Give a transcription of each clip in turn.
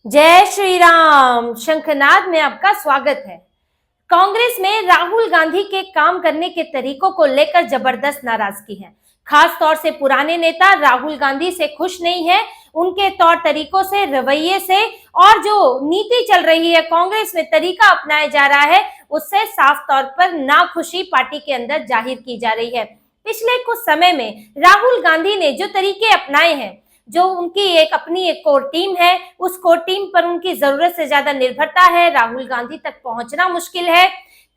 जय श्री राम। शंखनाद में आपका स्वागत है। कांग्रेस में राहुल गांधी के काम करने के तरीकों को लेकर जबरदस्त नाराजगी है। खास तौर से पुराने नेता राहुल गांधी से खुश नहीं है, उनके तौर तरीकों से, रवैये से और जो नीति चल रही है कांग्रेस में, तरीका अपनाया जा रहा है, उससे साफ तौर पर नाखुशी पार्टी के अंदर जाहिर की जा रही है। पिछले कुछ समय में राहुल गांधी ने जो तरीके अपनाए हैं, जो उनकी अपनी एक कोर टीम है, उस कोर टीम पर उनकी जरूरत से ज्यादा निर्भरता है, राहुल गांधी तक पहुंचना मुश्किल है।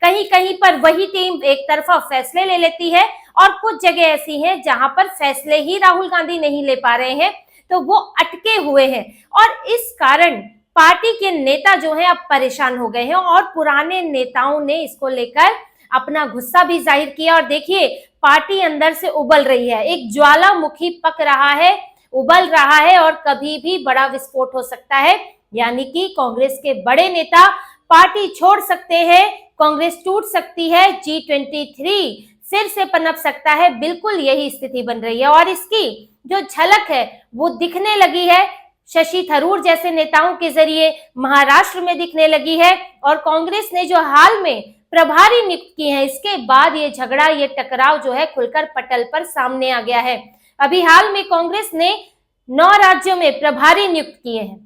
कहीं कहीं पर वही टीम एक तरफा फैसले ले लेती है और कुछ जगह ऐसी हैं जहां पर फैसले ही राहुल गांधी नहीं ले पा रहे हैं, तो वो अटके हुए हैं और इस कारण पार्टी के नेता जो है अब परेशान हो गए हैं और पुराने नेताओं ने इसको लेकर अपना गुस्सा भी जाहिर किया। और देखिए, पार्टी अंदर से उबल रही है, एक ज्वालामुखी पक रहा है, उबल रहा है और कभी भी बड़ा विस्फोट हो सकता है। यानी कि कांग्रेस के बड़े नेता पार्टी छोड़ सकते हैं, कांग्रेस टूट सकती है, G23 फिर से पनप सकता है। बिल्कुल यही स्थिति बन रही है और इसकी जो झलक है वो दिखने लगी है शशि थरूर जैसे नेताओं के जरिए, महाराष्ट्र में दिखने लगी है। और कांग्रेस ने जो हाल में प्रभारी नियुक्त किए हैं, इसके बाद ये झगड़ा, ये टकराव जो है खुलकर पटल पर सामने आ गया है। अभी हाल में कांग्रेस ने 9 राज्यों में प्रभारी नियुक्त किए हैं।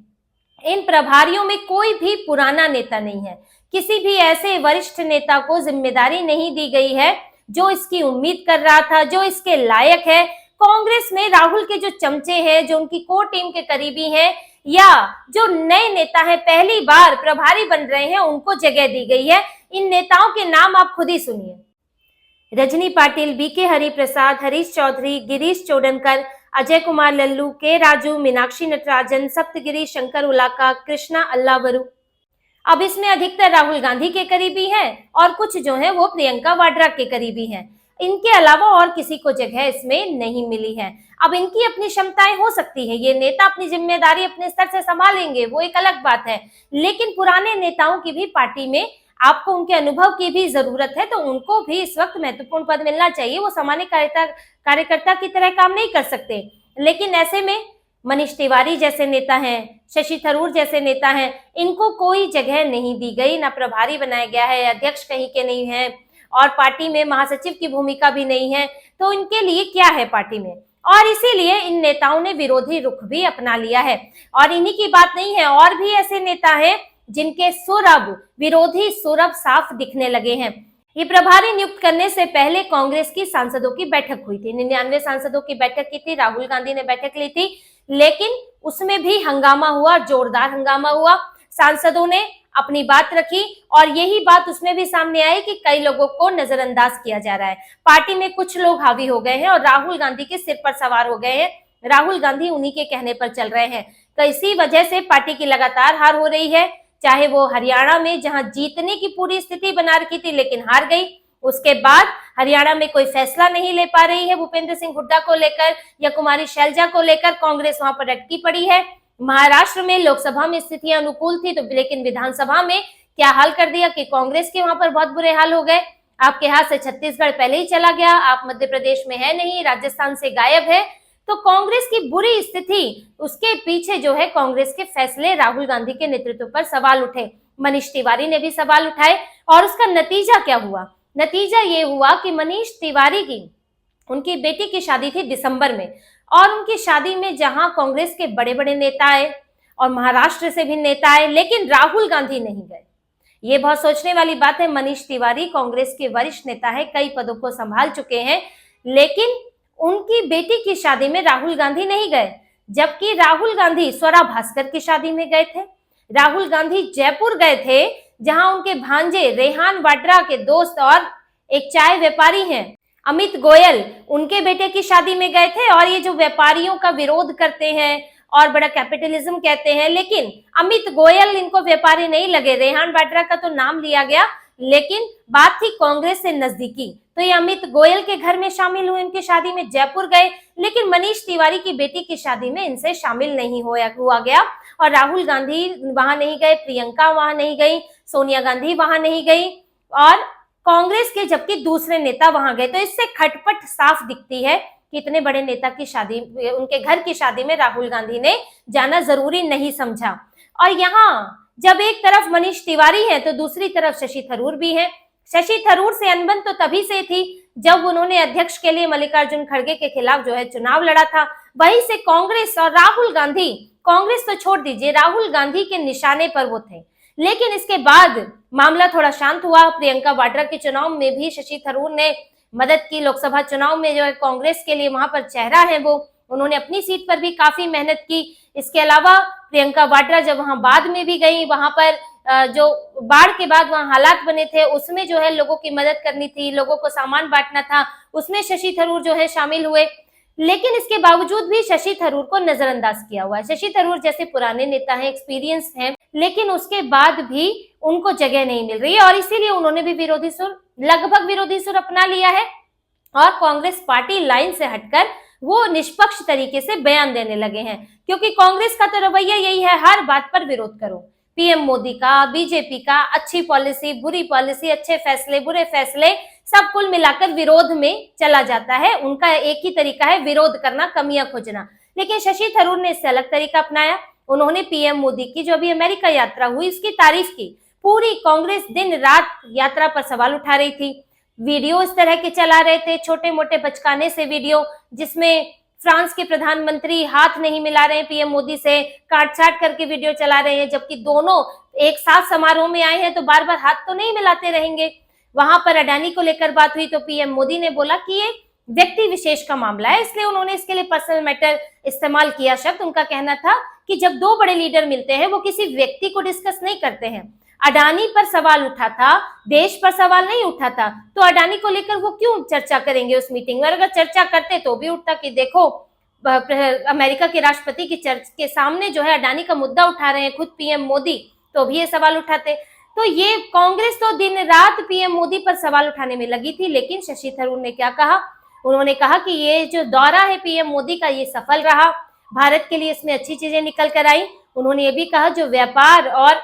इन प्रभारियों में कोई भी पुराना नेता नहीं है, किसी भी ऐसे वरिष्ठ नेता को जिम्मेदारी नहीं दी गई है जो इसकी उम्मीद कर रहा था, जो इसके लायक है। कांग्रेस में राहुल के जो चमचे हैं, जो उनकी कोर टीम के करीबी हैं या जो नए नेता हैं, पहली बार प्रभारी बन रहे हैं, उनको जगह दी गई है। इन नेताओं के नाम आप खुद ही सुनिए। रजनी पाटिल, बीके हरिप्रसाद, हरीश चौधरी, गिरीश चोडनकर, अजय कुमार लल्लू, के राजू, मीनाक्षी नटराजन, सप्तगिरी, शंकर उलाका, कृष्णा अल्लावरू। अब इसमें अधिकतर राहुल गांधी के करीबी हैं और कुछ जो है वो प्रियंका वाड्रा के करीबी हैं। इनके अलावा और किसी को जगह इसमें नहीं मिली है। अब इनकी अपनी क्षमताएं हो सकती है, ये नेता अपनी जिम्मेदारी अपने स्तर से संभालेंगे, वो एक अलग बात है, लेकिन पुराने नेताओं की भी पार्टी में आपको उनके अनुभव की भी जरूरत है, तो उनको भी इस वक्त महत्वपूर्ण पद मिलना चाहिए। वो सामान्य कार्यकर्ता की तरह काम नहीं कर सकते। लेकिन ऐसे में मनीष तिवारी जैसे नेता हैं, शशि थरूर जैसे नेता हैं, इनको कोई जगह नहीं दी गई, ना प्रभारी बनाया गया है, अध्यक्ष कहीं के नहीं है और पार्टी में महासचिव की भूमिका भी नहीं है, तो इनके लिए क्या है पार्टी में। और इसीलिए इन नेताओं ने विरोधी रुख भी अपना लिया है। और इन्हीं की बात नहीं है, और भी ऐसे नेता हैं जिनके सुर अब विरोधी सुर अब साफ दिखने लगे हैं। ये प्रभारी नियुक्त करने से पहले कांग्रेस की सांसदों की बैठक हुई थी, 99 सांसदों की बैठक की थी, राहुल गांधी ने बैठक ली थी, लेकिन उसमें भी हंगामा हुआ, जोरदार हंगामा हुआ। सांसदों ने अपनी बात रखी और यही बात उसमें भी सामने आई कि कई लोगों को नजरअंदाज किया जा रहा है। पार्टी में कुछ लोग हावी हो गए हैं और राहुल गांधी के सिर पर सवार हो गए हैं, राहुल गांधी उन्हीं के कहने पर चल रहे हैं। तो इसी वजह से पार्टी की लगातार हार हो रही है, चाहे वो हरियाणा में जहां जीतने की पूरी स्थिति बना रखी थी लेकिन हार गई, उसके बाद हरियाणा में कोई फैसला नहीं ले पा रही है भूपेंद्र सिंह हुड्डा को लेकर या कुमारी शैलजा को लेकर, कांग्रेस वहां पर अटकी पड़ी है। महाराष्ट्र में लोकसभा में स्थितियां अनुकूल थी, तो लेकिन विधानसभा में क्या हाल कर दिया कि कांग्रेस के वहां पर बहुत बुरे हाल हो गए। आपके हाथ से छत्तीसगढ़ पहले ही चला गया, आप मध्य प्रदेश में है नहीं, राजस्थान से गायब है। तो कांग्रेस की बुरी स्थिति, उसके पीछे जो है कांग्रेस के फैसले, राहुल गांधी के नेतृत्व पर सवाल उठे, मनीष तिवारी ने भी सवाल उठाए। और उसका नतीजा क्या हुआ? नतीजा ये हुआ कि मनीष तिवारी की, उनकी बेटी की शादी थी दिसंबर में, और उनकी शादी में जहां कांग्रेस के बड़े बड़े नेता आए और महाराष्ट्र से भी नेता आए, लेकिन राहुल गांधी नहीं गए। ये बहुत सोचने वाली बात है। मनीष तिवारी कांग्रेस के वरिष्ठ नेता है, कई पदों को संभाल चुके हैं, लेकिन उनकी बेटी की शादी में राहुल गांधी नहीं गए, जबकि राहुल गांधी स्वरा भास्कर की शादी में गए थे। राहुल गांधी जयपुर गए थे, जहां उनके भांजे रेहान वाड्रा के दोस्त और एक चाय व्यापारी हैं अमित गोयल, उनके बेटे की शादी में गए थे। और ये जो व्यापारियों का विरोध करते हैं और बड़ा कैपिटलिज्म कहते हैं, लेकिन अमित गोयल इनको व्यापारी नहीं लगे। रेहान वाड्रा का तो नाम लिया गया, लेकिन बात थी कांग्रेस से नजदीकी, तो ये अमित गोयल के घर में शामिल हुए, उनकी शादी में जयपुर गए, लेकिन मनीष तिवारी की बेटी की शादी में इनसे शामिल नहीं हुआ गया। और राहुल गांधी वहां नहीं गए, प्रियंका वहां नहीं गई, सोनिया गांधी वहां नहीं गई और कांग्रेस के जबकि दूसरे नेता वहां गए। तो इससे खटपट साफ दिखती है कि इतने बड़े नेता की शादी, उनके घर की शादी में राहुल गांधी ने जाना जरूरी नहीं समझा। और यहाँ जब एक तरफ मनीष तिवारी है तो दूसरी तरफ शशि थरूर भी है। शशि थरूर से अनबन तो तभी से थी जब उन्होंने अध्यक्ष के लिए मल्लिकार्जुन खड़गे के खिलाफ जो है चुनाव लड़ा था। वहीं से कांग्रेस और राहुल गांधी, कांग्रेस तो छोड़ दीजिए, राहुल गांधी के निशाने पर वो थे। लेकिन इसके बाद मामला थोड़ा शांत हुआ। प्रियंका वाड्रा के चुनाव में भी शशि थरूर ने मदद की। लोकसभा चुनाव में जो है कांग्रेस के लिए वहां पर चेहरा है वो, उन्होंने अपनी सीट पर भी काफी मेहनत की। इसके अलावा प्रियंका वाड्रा जब वहां बाद में भी गई, वहां पर जो बाढ़ के बाद वहां हालात बने थे उसमें जो है लोगों की मदद करनी थी, लोगों को सामान बांटना था, उसमें शशि थरूर जो है शामिल हुए। लेकिन इसके बावजूद भी शशि थरूर को नजरअंदाज किया हुआ है। शशि थरूर जैसे पुराने नेता हैं, एक्सपीरियंस हैं, लेकिन उसके बाद भी उनको जगह नहीं मिल रही है और इसीलिए उन्होंने भी विरोधी सुर, लगभग विरोधी सुर अपना लिया है और कांग्रेस पार्टी लाइन से हटकर वो निष्पक्ष तरीके से बयान देने लगे हैं। क्योंकि कांग्रेस का तो रवैया यही है, हर बात पर विरोध करो। पीएम मोदी का, बीजेपी का, अच्छी पॉलिसी, बुरी पॉलिसी, अच्छे फैसले, बुरे फैसले, सब कुल मिलाकर विरोध में चला जाता है। उनका एक ही तरीका है, विरोध करना, कमियां खोजना। लेकिन शशि थरूर ने इससे अलग तरीका अपनाया। उन्होंने पीएम मोदी की जो अभी अमेरिका यात्रा हुई उसकी तारीफ की। पूरी कांग्रेस दिन रात यात्रा पर सवाल उठा रही थी। वीडियो इस तरह के चला रहे थे, छोटे मोटे बचकाने से वीडियो, जिसमें फ्रांस के प्रधानमंत्री हाथ नहीं मिला रहे हैं पीएम मोदी से, काट छाट करके वीडियो चला रहे हैं, जबकि दोनों एक साथ समारोह में आए हैं तो बार बार हाथ तो नहीं मिलाते रहेंगे। वहां पर अडानी को लेकर बात हुई तो पीएम मोदी ने बोला कि ये व्यक्ति विशेष का मामला है, इसलिए उन्होंने इसके लिए पर्सनल मैटर इस्तेमाल किया शब्द। उनका कहना था कि जब दो बड़े लीडर मिलते हैं वो किसी व्यक्ति को डिस्कस नहीं करते हैं। अडानी पर सवाल उठा था, देश पर सवाल नहीं उठा था, तो अडानी को लेकर वो क्यों चर्चा करेंगे उस मीटिंग में? अगर चर्चा करते तो भी उठता कि देखो अमेरिका के राष्ट्रपति की चर्च के सामने जो है अडानी का मुद्दा उठा रहे हैं खुद पीएम मोदी, तो भी ये सवाल उठाते। तो ये कांग्रेस तो दिन रात पीएम मोदी पर सवाल उठाने में लगी थी। लेकिन शशि थरूर ने क्या कहा? उन्होंने कहा कि ये जो दौरा है पीएम मोदी का ये सफल रहा, भारत के लिए इसमें अच्छी चीजें निकल कर आई। उन्होंने ये भी कहा जो व्यापार और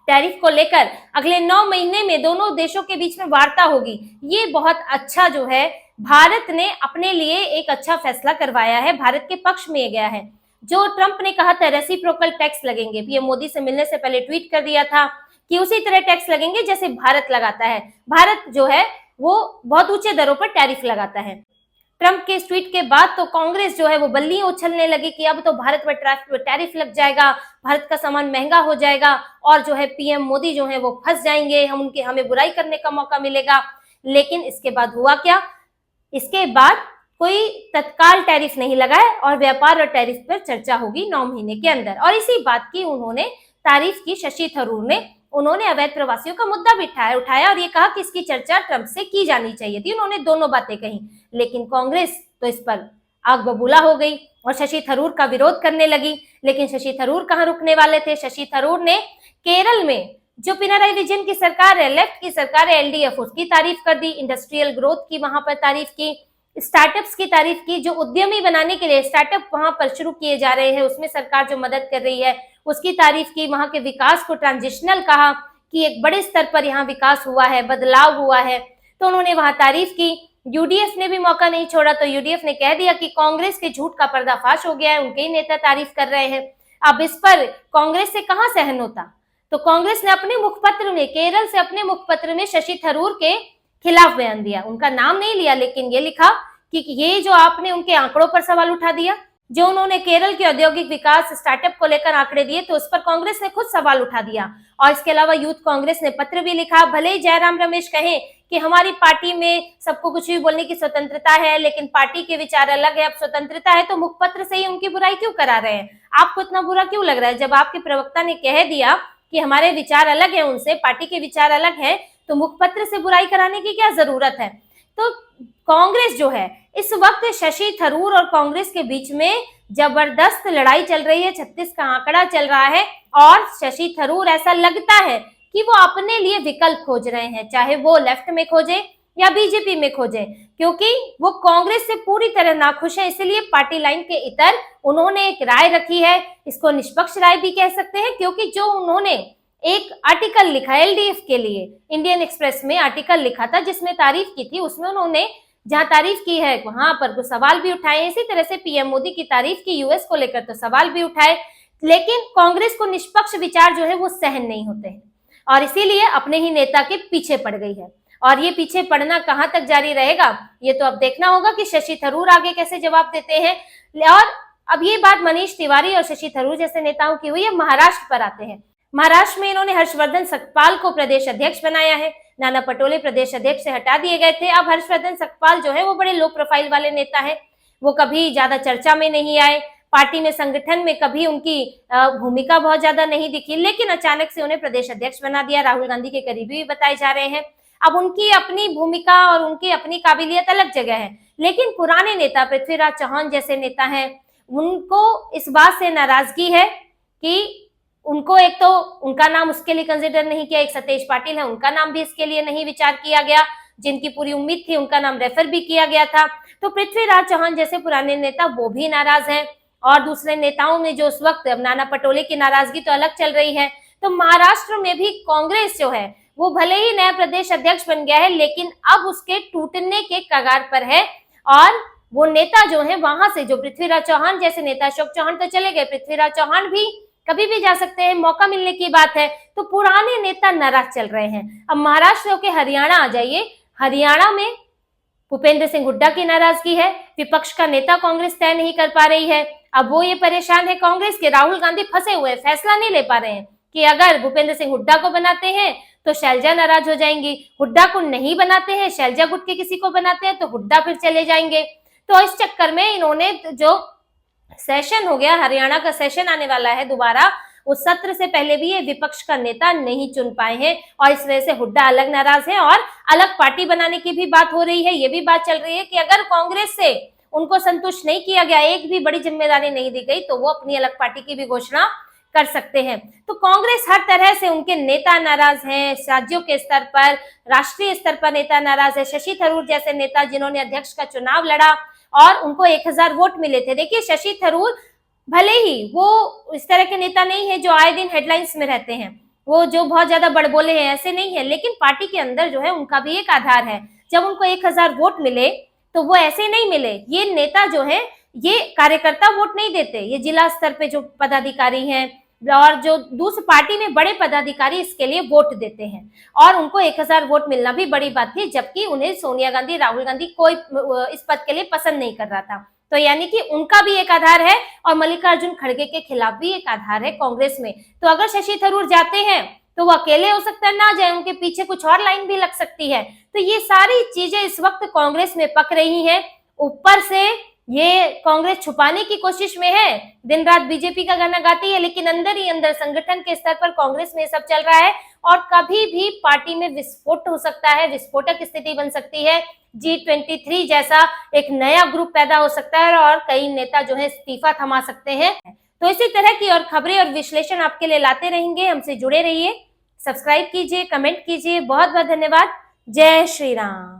टैरिफ को लेकर अगले 9 महीने में दोनों देशों के बीच में वार्ता होगी, ये बहुत अच्छा जो है भारत ने अपने लिए एक अच्छा फैसला करवाया है, भारत के पक्ष में गया है। जो ट्रंप ने कहा था रेसिप्रोकल टैक्स लगेंगे, पीएम मोदी से मिलने से पहले ट्वीट कर दिया था कि उसी तरह टैक्स लगेंगे जैसे भारत लगाता है। भारत जो है वो बहुत ऊंचे दरों पर टैरिफ लगाता है। ट्रंप के इस ट्वीट के बाद तो कांग्रेस जो है वो बल्ली उछलने लगी कि अब तो भारत पर टैरिफ लग जाएगा, भारत का सामान महंगा हो जाएगा और जो है पीएम मोदी जो है वो फंस जाएंगे, हमें बुराई करने का मौका मिलेगा। लेकिन इसके बाद हुआ क्या? इसके बाद कोई तत्काल टैरिफ नहीं लगा है और व्यापार और टैरिफ पर चर्चा होगी 9 महीने के अंदर। और इसी बात की उन्होंने तारीफ की शशि थरूर ने। उन्होंने अवैध प्रवासियों का मुद्दा भी उठाया और ये कहा कि इसकी चर्चा ट्रंप से की जानी चाहिए थी। उन्होंने दोनों बातें कही, लेकिन कांग्रेस तो इस पर आग बबूला हो गई और शशि थरूर का विरोध करने लगी। लेकिन शशि थरूर कहाँ रुकने वाले थे? शशि थरूर ने केरल में जो पिनाराई विजयन की सरकार है, लेफ्ट की सरकार है एलडीएफ, उसकी तारीफ कर दी, इंडस्ट्रियल ग्रोथ की वहां पर तारीफ की, स्टार्टअप्स की तारीफ की। जो उद्यमी बनाने के लिए स्टार्टअप वहां पर शुरू किए जा रहे हैं उसमें सरकार जो मदद कर रही है उसकी तारीफ की। वहां के विकास को ट्रांजिशनल कहा कि एक बड़े स्तर पर यहाँ विकास हुआ है, बदलाव हुआ है, तो उन्होंने वहां तारीफ की। यूडीएफ ने भी मौका नहीं छोड़ा, तो यूडीएफ ने कह दिया कि कांग्रेस के झूठ का पर्दाफाश हो गया है, उनके ही नेता तारीफ कर रहे हैं। अब इस पर कांग्रेस से कहां सहन होता? तो कांग्रेस ने अपने मुखपत्र में, केरल से अपने मुखपत्र में शशि थरूर के खिलाफ बयान दिया। उनका नाम नहीं लिया, लेकिन ये लिखा कि ये जो आपने उनके आंकड़ों पर सवाल उठा दिया, जो उन्होंने केरल के औद्योगिक विकास स्टार्टअप को लेकर आंकड़े दिए, तो उस पर कांग्रेस ने खुद सवाल उठा दिया। और इसके अलावा यूथ कांग्रेस ने पत्र भी लिखा। भले ही जयराम रमेश कहें कि हमारी पार्टी में सबको कुछ भी बोलने की स्वतंत्रता है, लेकिन पार्टी के विचार अलग है, अब स्वतंत्रता है तो मुखपत्र से ही उनकी बुराई क्यों करा रहे हैं? आपको इतना बुरा क्यों लग रहा है? जब आपके प्रवक्ता ने कह दिया कि हमारे विचार अलग है उनसे, पार्टी के विचार अलग है, तो मुखपत्र से बुराई कराने की क्या जरूरत है? तो कांग्रेस जो है इस वक्त शशि थरूर और कांग्रेस के बीच में जबरदस्त लड़ाई चल रही है। 36 का आंकड़ा चल रहा है और शशि थरूर ऐसा लगता है कि वो अपने लिए विकल्प खोज रहे हैं, चाहे वो लेफ्ट में खोजे या बीजेपी में खोजे, क्योंकि वो कांग्रेस से पूरी तरह नाखुश है। इसलिए पार्टी लाइन के इतर उन्होंने एक राय रखी है, इसको निष्पक्ष राय भी कह सकते हैं, क्योंकि जो उन्होंने एक आर्टिकल लिखा एलडीएफ के लिए, इंडियन एक्सप्रेस में आर्टिकल लिखा था जिसमें तारीफ की थी, उसमें उन्होंने जहां तारीफ की है वहां पर कुछ सवाल भी उठाए। इसी तरह से पीएम मोदी की तारीफ की, यूएस को लेकर तो सवाल भी उठाए। लेकिन कांग्रेस को निष्पक्ष विचार जो है वो सहन नहीं होते हैं और इसीलिए अपने ही नेता के पीछे पड़ गई है। और ये पीछे पड़ना कहां तक जारी रहेगा, ये तो अब देखना होगा कि शशि थरूर आगे कैसे जवाब देते हैं। और अब ये बात मनीष तिवारी और शशि थरूर जैसे नेताओं की हुई है। महाराष्ट्र पर आते हैं। महाराष्ट्र में इन्होंने हर्षवर्धन सकपाल को प्रदेश अध्यक्ष बनाया है। नाना पटोले प्रदेश अध्यक्ष से हटा दिए गए थे। अब हर्षवर्धन सकपाल जो है वो बड़े लो प्रोफाइल वाले नेता है, वो कभी ज्यादा चर्चा में नहीं आए, पार्टी में संगठन में कभी उनकी भूमिका बहुत ज्यादा नहीं दिखी, लेकिन अचानक से उन्हें प्रदेश अध्यक्ष बना दिया। राहुल गांधी के करीबी भी बताए जा रहे हैं। अब उनकी अपनी भूमिका और उनकी अपनी काबिलियत अलग जगह है, लेकिन पुराने नेता पृथ्वीराज चौहान जैसे नेता हैं, उनको इस बात से नाराजगी है कि उनको एक तो उनका नाम उसके लिए कंसिडर नहीं किया, एक सतेज पाटिल है, उनका नाम भी इसके लिए नहीं विचार किया गया, जिनकी पूरी उम्मीद थी उनका नाम रेफर भी किया गया था। तो पृथ्वीराज चौहान जैसे पुराने नेता वो भी नाराज हैं और दूसरे नेताओं में जो उस वक्त नाना पटोले की नाराजगी तो अलग चल रही है। तो महाराष्ट्र में भी कांग्रेस जो है वो भले ही नया प्रदेश अध्यक्ष बन गया है, लेकिन अब उसके टूटने के कगार पर है। और वो नेता जो है वहां से, जो पृथ्वीराज चौहान जैसे नेता, अशोक चौहान तो चले गए, पृथ्वीराज चौहान भी कभी भी जा सकते हैं, मौका मिलने की बात है। तो पुराने नेता नाराज चल रहे हैं। अब महाराष्ट्र के हरियाणा आ जाइए। हरियाणा में भूपेंद्र सिंह हुड्डा की नाराजगी है, विपक्ष का नेता कांग्रेस तय नहीं कर पा रही है। अब वो ये परेशान है कांग्रेस के, राहुल गांधी फंसे हुए, फैसला नहीं ले पा रहे हैं कि अगर भूपेंद्र सिंह हुड्डा को बनाते हैं तो शैलजा नाराज हो जाएंगी, हुड्डा को नहीं बनाते हैं, शैलजा गुट के किसी को बनाते हैं तो हुड्डा फिर चले जाएंगे। तो इस चक्कर में इन्होंने जो सेशन हो गया, हरियाणा का सेशन आने वाला है दोबारा, उस सत्र से पहले भी ये विपक्ष का नेता नहीं चुन पाए हैं और इस वजह से हुड्डा अलग नाराज है और अलग पार्टी बनाने की भी बात हो रही है। ये भी बात चल रही है कि अगर कांग्रेस से उनको संतुष्ट नहीं किया गया, एक भी बड़ी जिम्मेदारी नहीं दी गई, तो वो अपनी अलग पार्टी की भी घोषणा कर सकते हैं। तो कांग्रेस हर तरह से, उनके नेता नाराज हैं, राज्यों के स्तर पर, राष्ट्रीय स्तर पर नेता नाराज है। शशि थरूर जैसे नेता जिन्होंने अध्यक्ष का चुनाव लड़ा और उनको 1000 वोट मिले थे। देखिए, शशि थरूर भले ही वो इस तरह के नेता नहीं है जो आए दिन हेडलाइंस में रहते हैं, वो जो बहुत ज्यादा बड़बोले हैं, ऐसे नहीं है, लेकिन पार्टी के अंदर जो है उनका भी एक आधार है। जब उनको 1000 वोट मिले तो वो ऐसे नहीं मिले। ये नेता जो है, ये कार्यकर्ता वोट नहीं देते, ये जिला स्तर पे जो पदाधिकारी हैं और जो दूसरी पार्टी में बड़े पदाधिकारी इसके लिए वोट देते हैं और उनको 1000 वोट मिलना भी बड़ी बात थी, जबकि उन्हें सोनिया गांधी, राहुल गांधी कोई इस पद के लिए पसंद नहीं कर रहा था। तो यानी कि उनका भी एक आधार है और मल्लिकार्जुन खड़गे के खिलाफ भी एक आधार है कांग्रेस में। तो अगर शशि थरूर जाते हैं तो वो अकेले हो सकता है ना जाए, उनके पीछे कुछ और लाइन भी लग सकती है। तो ये सारी चीजें इस वक्त कांग्रेस में पक रही हैं। ऊपर से ये कांग्रेस छुपाने की कोशिश में है, दिन रात बीजेपी का गाना गाती है, लेकिन अंदर ही अंदर संगठन के स्तर पर कांग्रेस में सब चल रहा है और कभी भी पार्टी में विस्फोट हो सकता है, विस्फोटक स्थिति बन सकती है। G23 जैसा एक नया ग्रुप पैदा हो सकता है और कई नेता जो है इस्तीफा थमा सकते हैं। तो इसी तरह की और खबरें और विश्लेषण आपके लिए लाते रहेंगे। हमसे जुड़े रहिए, सब्सक्राइब कीजिए, कमेंट कीजिए। बहुत बहुत धन्यवाद। जय श्री राम।